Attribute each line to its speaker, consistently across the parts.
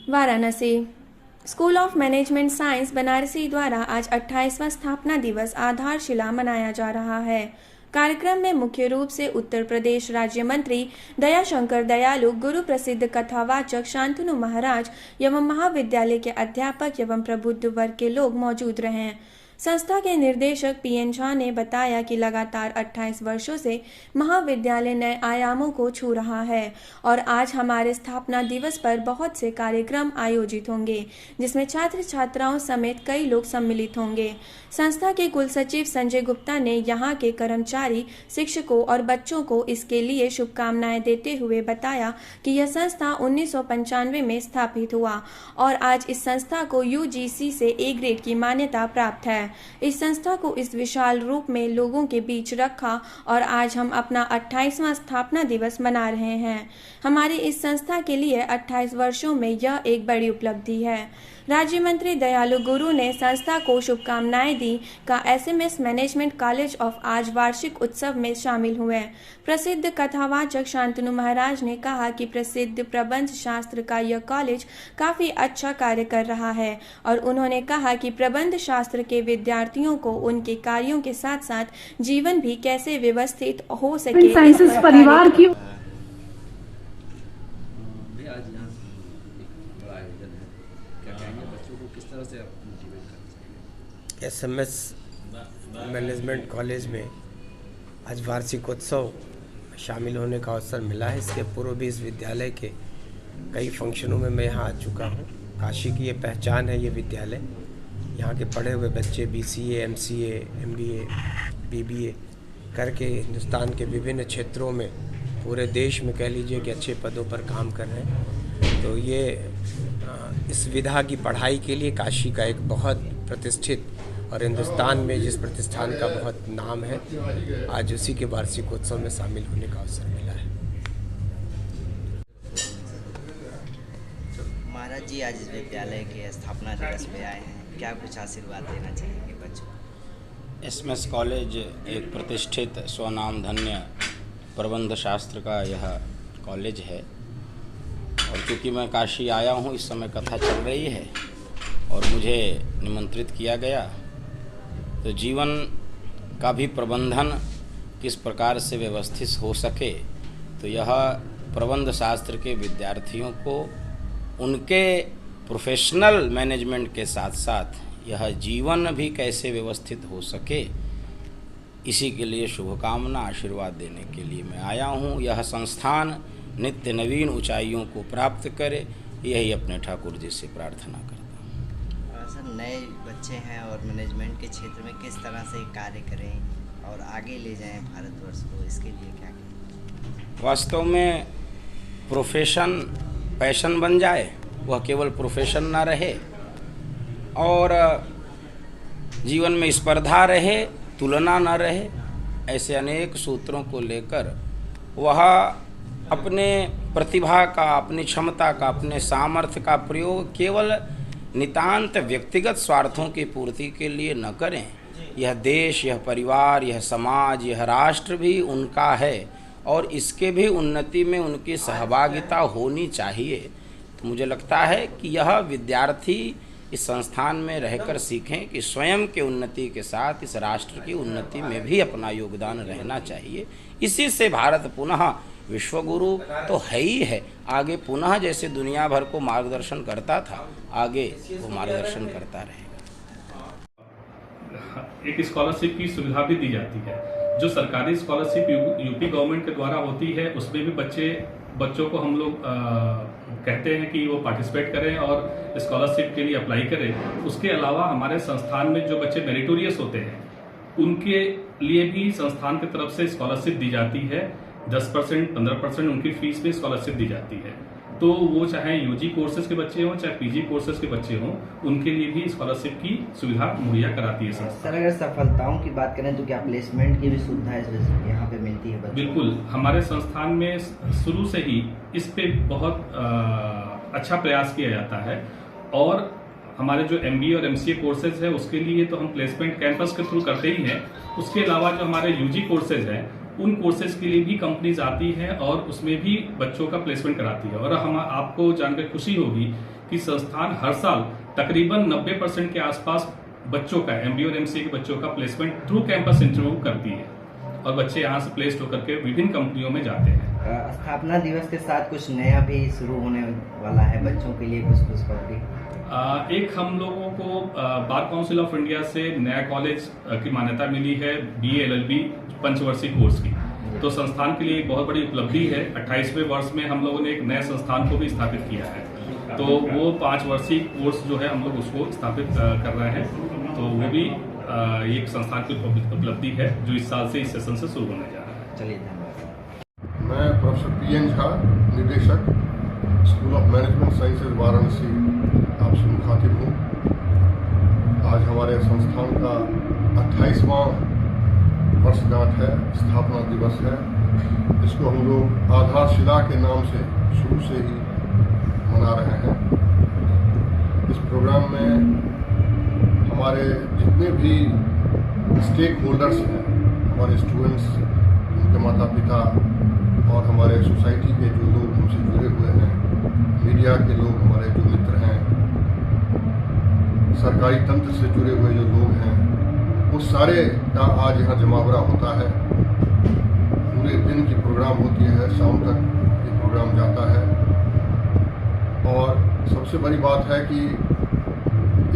Speaker 1: Varanasi school of management science Banarasi द्वारा आज 28वां स्थापना दिवस आधारशिला मनाया जा रहा है। कार्यक्रम में मुख्य रूप से उत्तर प्रदेश राज्य मंत्री दयाशंकर दयालु, गुरु प्रसिद्ध कथावाचक शांतनु महाराज एवं महाविद्यालय के अध्यापक एवं प्रबुद्ध वर्ग के लोग मौजूद रहे। संस्था के निर्देशक पीएन झा ने बताया कि लगातार 28 वर्षों से महाविद्यालय नए आयामों को छू रहा है और आज हमारे स्थापना दिवस पर बहुत से कार्यक्रम आयोजित होंगे, जिसमें छात्र छात्राओं समेत कई लोग सम्मिलित होंगे। संस्था के कुल सचिव संजय गुप्ता ने यहाँ के कर्मचारी, शिक्षकों और बच्चों को इसके लिए शुभकामनाएं देते हुए बताया कि यह संस्था 1995 में स्थापित हुआ और आज इस संस्था को यूजीसी से ए ग्रेड की मान्यता प्राप्त है। इस संस्था को इस विशाल रूप में लोगों के बीच रखा और आज हम अपना 28वां स्थापना दिवस मना रहे हैं। हमारी इस संस्था के लिए 28 वर्षों में यह एक बड़ी उपलब्धि है। राज्य मंत्री दयालु गुरु ने संस्था को शुभकामनाएं दी का एसएमएस मैनेजमेंट कॉलेज ऑफ आज वार्षिक उत्सव में शामिल हुए। प्रसिद्ध कथावाचक शांतनु महाराज ने कहा कि प्रसिद्ध प्रबंध शास्त्र का यह कॉलेज काफी अच्छा कार्य कर रहा है और उन्होंने कहा कि प्रबंध शास्त्र के विद्यार्थियों को उनके कार्यों के साथ साथ जीवन भी कैसे व्यवस्थित हो सके
Speaker 2: साइंसेस परिवार की
Speaker 3: एसएमएस मैनेजमेंट कॉलेज में आज वार्षिक उत्सव शामिल होने का अवसर मिला है। इसके पूर्व भी इस विद्यालय के कई फंक्शनों में मैं यहाँ आ चुका हूँ। काशी की ये पहचान है। ये विद्यालय यहाँ के पढ़े हुए बच्चे बीसीए, एमसीए, एमबीए, बीबीए करके हिंदुस्तान के विभिन्न क्षेत्रों में, पूरे देश में कह लीजिए कि अच्छे पदों पर काम कर रहे हैं। तो ये इस विधा की पढ़ाई के लिए काशी का एक बहुत प्रतिष्ठित और हिंदुस्तान में जिस प्रतिष्ठान का बहुत नाम है, आज उसी के वार्षिक उत्सव में शामिल होने का अवसर मिला है।
Speaker 4: महाराज जी आज इस विद्यालय के स्थापना दिवस पे आए हैं, क्या कुछ आशीर्वाद देना चाहेंगे बच्चों को?
Speaker 5: एसएमएस कॉलेज एक प्रतिष्ठित स्वनाम धन्य प्रबंध शास्त्र का यह कॉलेज है और क्योंकि मैं काशी आया हूँ, इस समय कथा चल रही है और मुझे निमंत्रित किया गया, तो जीवन का भी प्रबंधन किस प्रकार से व्यवस्थित हो सके, तो यह प्रबंध शास्त्र के विद्यार्थियों को उनके प्रोफेशनल मैनेजमेंट के साथ साथ यह जीवन भी कैसे व्यवस्थित हो सके, इसी के लिए शुभकामना आशीर्वाद देने के लिए मैं आया हूँ। यह संस्थान नित्य नवीन ऊंचाइयों को प्राप्त करे, यही अपने ठाकुर जी से प्रार्थना करता हूँ।
Speaker 4: सर, नए बच्चे हैं और मैनेजमेंट के क्षेत्र में किस तरह से कार्य करें और आगे ले जाएं भारतवर्ष को, इसके लिए क्या करें?
Speaker 5: वास्तव में प्रोफेशन पैशन बन जाए, वह केवल प्रोफेशन ना रहे और जीवन में स्पर्धा रहे, तुलना ना रहे, ऐसे अनेक सूत्रों को लेकर वह अपने प्रतिभा का, अपनी क्षमता का, अपने सामर्थ्य का प्रयोग केवल नितांत व्यक्तिगत स्वार्थों की पूर्ति के लिए न करें। यह देश, यह परिवार, यह समाज, यह राष्ट्र भी उनका है और इसके भी उन्नति में उनकी सहभागिता होनी चाहिए। तो मुझे लगता है कि यह विद्यार्थी इस संस्थान में रहकर सीखें कि स्वयं के उन्नति के साथ इस राष्ट्र की उन्नति में भी अपना योगदान रहना चाहिए। इसी से भारत पुनः विश्वगुरु तो है ही है, आगे पुनः जैसे दुनिया भर को मार्गदर्शन करता था, आगे वो मार्गदर्शन करता रहेगा।
Speaker 6: एक स्कॉलरशिप की सुविधा भी दी जाती है। जो सरकारी स्कॉलरशिप यूपी गवर्नमेंट के द्वारा होती है, उसमें भी बच्चों को हम लोग कहते हैं कि वो पार्टिसिपेट करें और स्कॉलरशिप के लिए अप्लाई करें। उसके अलावा हमारे संस्थान में जो बच्चे मेरिटोरियस होते हैं, उनके लिए भी संस्थान की तरफ से स्कॉलरशिप दी जाती है। 10%, 15% उनकी फीस में स्कॉलरशिप दी जाती है। तो वो चाहे यूजी कोर्सेज के बच्चे हों, चाहे पीजी कोर्सेज के बच्चे हों, उनके लिए भी स्कॉलरशिप की सुविधा मुहैया कराती है संस्था।
Speaker 4: सर, अगर सफलताओं की बात करें तो क्या प्लेसमेंट की भी सुविधा यहाँ पे मिलती है?
Speaker 6: बिल्कुल, हमारे संस्थान में शुरू से ही इस पे बहुत अच्छा प्रयास किया जाता है और हमारे जो एमबीए और एमसीए कोर्सेज है, उसके लिए तो हम प्लेसमेंट कैंपस के थ्रू करते ही हैं। उसके अलावा जो हमारे यूजी कोर्सेज हैं, उन कोर्सेज के लिए भी कंपनीज आती हैं और उसमें भी बच्चों का प्लेसमेंट कराती है। और हम आपको जानकर खुशी होगी कि संस्थान हर साल तकरीबन 90% के आसपास बच्चों का MBA और MCA के बच्चों का प्लेसमेंट थ्रू कैंपस इंटरव्यू करती है और बच्चे यहाँ से प्लेस्ड होकर के विभिन्न कंपनियों में जाते हैं।
Speaker 4: स्थापना दिवस के साथ कुछ नया भी शुरू होने वाला है बच्चों के लिए, कुछ खुशखबरी?
Speaker 6: एक हम लोगों को बार काउंसिल ऑफ इंडिया से नया कॉलेज की मान्यता मिली है BA LLB पंचवर्षीय कोर्स की, तो संस्थान के लिए एक बहुत बड़ी उपलब्धि है। 28वें वर्ष में हम लोगों ने एक नए संस्थान को भी स्थापित किया है, तो वो 5 वर्षीय कोर्स जो है हम लोग उसको स्थापित कर रहे हैं, तो वो भी एक संस्थान की उपलब्धि है जो इस साल से इस सेशन से शुरू होने जा रहा है।
Speaker 4: चलिए, धन्यवाद।
Speaker 2: मैं प्रोफेसर PN झा, निदेशक school of management sciences Varanasi, आपसे मुखातिब हूँ। आज हमारे संस्थान का 28वां वर्षगांठ है, स्थापना दिवस है। इसको हम लोग आधारशिला के नाम से शुरू से ही मना रहे हैं। इस प्रोग्राम में हमारे जितने भी स्टेक होल्डर्स हैं, हमारे स्टूडेंट्स, उनके माता पिता और हमारे सोसाइटी के जो लोग हमसे जुड़े हुए हैं, मीडिया के लोग, हमारे जो मित्र हैं, सरकारी तंत्र से जुड़े हुए जो लोग हैं, वो सारे का आज यहाँ जमावड़ा होता है। पूरे दिन की प्रोग्राम होती है, शाम तक ये प्रोग्राम जाता है। और सबसे बड़ी बात है कि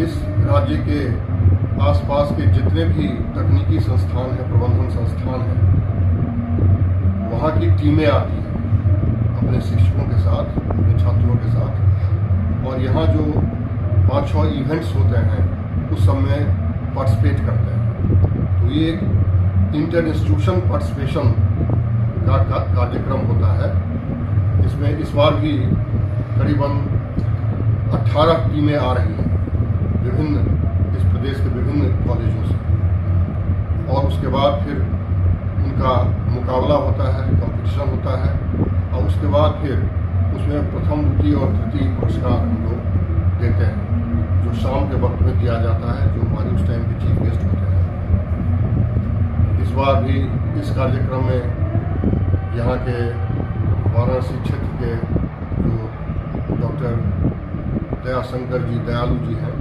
Speaker 2: इस राज्य के आसपास के जितने भी तकनीकी संस्थान हैं, प्रबंधन संस्थान हैं, वहाँ की टीमें आती हैं अपने शिक्षकों के साथ, अपने छात्रों के साथ, और यहाँ जो 5-6 इवेंट्स होते हैं उस सब में पार्टिसिपेट करते हैं। तो ये एक इंटर इंस्टीट्यूशन पार्टिसिपेशन का कार्यक्रम होता है। इसमें इस बार भी करीबन 18 टीमें आ रही हैं इस प्रदेश के विभिन्न कॉलेजों से, और उसके बाद फिर उनका मुकाबला होता है, कंपटीशन होता है, और उसके बाद फिर उसमें प्रथम, द्वितीय और तृतीय पुरस्कार हम लोग देते हैं, जो शाम के वक्त में दिया जाता है, जो हमारे उस टाइम के चीफ गेस्ट होते हैं। इस बार भी इस कार्यक्रम में यहाँ के वाराणसी क्षेत्र के जो डॉक्टर दयाशंकर जी, दयालु जी हैं,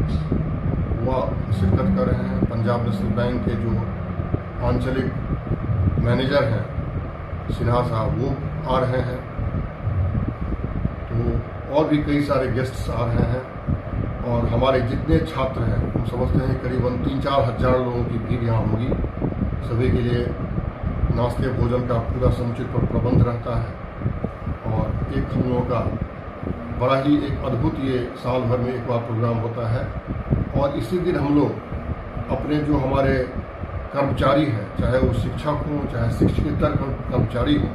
Speaker 2: वह शिरकत कर रहे हैं। पंजाब नेशनल बैंक के जो आंचलिक मैनेजर हैं, सिन्हा साहब, वो आ रहे हैं। तो और भी कई सारे गेस्ट्स आ रहे हैं, और हमारे जितने छात्र हैं, हम समझते हैं करीबन 3-4 हज़ार लोगों की भीड़ यहाँ होगी। सभी के लिए नाश्ते भोजन का पूरा समुचित प्रबंध रहता है, और एक हम लोगों का बड़ा ही एक अद्भुत, ये साल भर में एक बार प्रोग्राम होता है। और इसी दिन हम लोग अपने जो हमारे कर्मचारी हैं, चाहे वो शिक्षक हों, चाहे शिक्षकेतर कर्मचारी हों,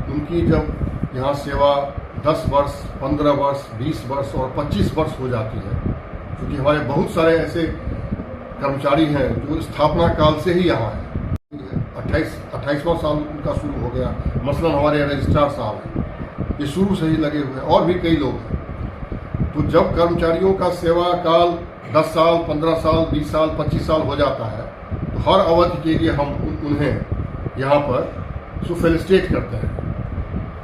Speaker 2: उनकी जब यहाँ सेवा 10 वर्ष, 15 वर्ष, 20 वर्ष और 25 वर्ष हो जाती है, क्योंकि हमारे बहुत सारे ऐसे कर्मचारी हैं जो स्थापना काल से ही यहाँ हैं। 28वां साल उनका शुरू हो गया। मसलन हमारे रजिस्ट्रार साहब हैं, ये शुरू से ही लगे हुए हैं, और भी कई लोग हैं। तो जब कर्मचारियों का सेवा काल 10 साल, 15 साल, 20 साल, 25 साल हो जाता है, तो हर अवधि के लिए हम उन्हें यहाँ पर फेलिसिटेट करते हैं,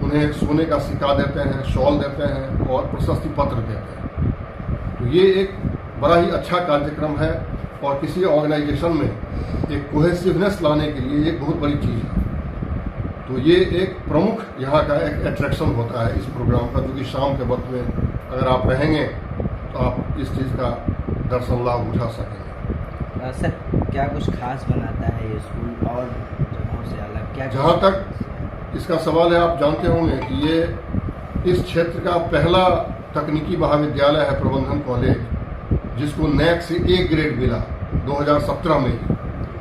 Speaker 2: उन्हें सोने का सिक्का देते हैं, शॉल देते हैं और प्रशस्ति पत्र देते हैं। तो ये एक बड़ा ही अच्छा कार्यक्रम है, और किसी ऑर्गेनाइजेशन में एक कोहेसिवनेस लाने के लिए एक बहुत बड़ी चीज़ है। तो ये एक प्रमुख यहाँ का एक अट्रैक्शन होता है इस प्रोग्राम का, जो कि शाम के वक्त में अगर आप रहेंगे तो आप इस चीज़ का दर्शन लाभ उठा सकेंगे।
Speaker 4: सर, क्या कुछ खास बनाता है ये स्कूल और जगहों से अलग? क्या
Speaker 2: जहाँ तक इसका सवाल है, आप जानते होंगे कि ये इस क्षेत्र का पहला तकनीकी महाविद्यालय है, प्रबंधन कॉलेज, जिसको NAAC से A ग्रेड मिला 2017 में।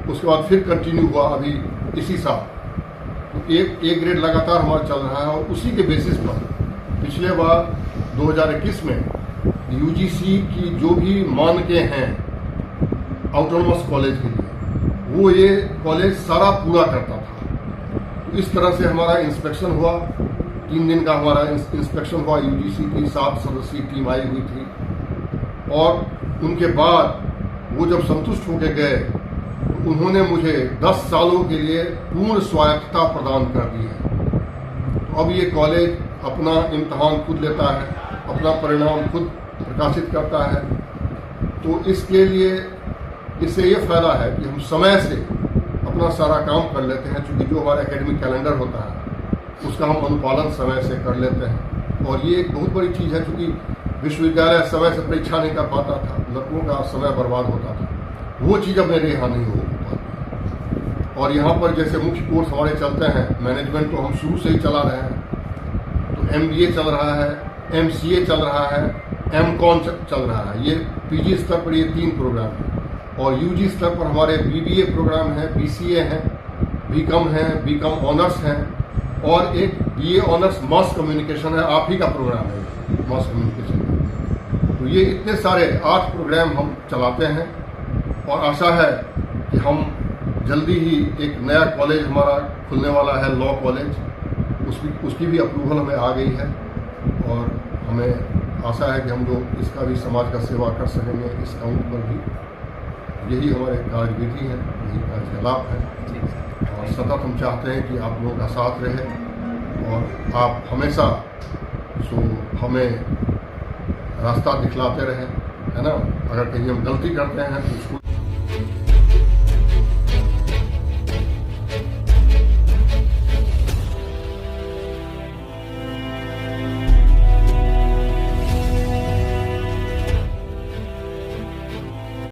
Speaker 2: उसके बाद फिर कंटिन्यू हुआ अभी इसी साल, तो A ग्रेड लगातार हमारा चल रहा है। और उसी के बेसिस पर पिछले बार 2021 में UGC की जो भी मानकें हैं ऑटोनोमस कॉलेज के लिए, वो ये कॉलेज सारा पूरा करता था। तो इस तरह से हमारा इंस्पेक्शन हुआ, 3 दिन का हमारा इंस्पेक्शन हुआ। UGC की 7 सदस्यीय टीम आई हुई थी, और उनके बाद वो जब संतुष्ट होकर गए, तो उन्होंने मुझे 10 सालों के लिए पूर्ण स्वायत्तता प्रदान कर दी है। तो अब ये कॉलेज अपना इम्तहान खुद लेता है, अपना परिणाम खुद प्रकाशित करता है। तो इसके लिए इससे ये फायदा है कि हम समय से अपना सारा काम कर लेते हैं, क्योंकि जो हमारा एकेडमिक कैलेंडर होता है उसका हम अनुपालन समय से कर लेते हैं। और ये एक बहुत बड़ी चीज़ है, क्योंकि विश्वविद्यालय समय से परीक्षा नहीं कर पाता था, लड़कों का समय बर्बाद होता था, वो चीज़ अब मेरे यहाँ नहीं हो पाती। और यहाँ पर जैसे मुख्य कोर्स हमारे चलते हैं, मैनेजमेंट तो हम शुरू से ही चला रहे हैं, तो MBA चल रहा है, MCA चल रहा है, MCOM चल रहा है। ये PG स्तर पर ये 3 प्रोग्राम हैं। और UG स्तर पर हमारे BBA प्रोग्राम है, BCA है, BCom है, BCom ऑनर्स हैं, और एक BA ऑनर्स मास कम्युनिकेशन है, आप ही का प्रोग्राम है मास कम्युनिकेशन। तो ये इतने सारे 8 प्रोग्राम हम चलाते हैं, और आशा है कि हम जल्दी ही एक नया कॉलेज हमारा खुलने वाला है, लॉ कॉलेज, उसकी भी अप्रूवल हमें आ गई है। और हमें आशा है कि हम लोग इसका भी समाज का सेवा कर सकेंगे इस काउंट पर भी। यही हमारे कार्यविधि है, यही कार्यकलाप है, और सतत हम चाहते हैं कि आप लोगों का साथ रहे, और आप हमेशा हमें रास्ता दिखलाते रहें, है ना। अगर कहीं हम गलती करते हैं तो उसको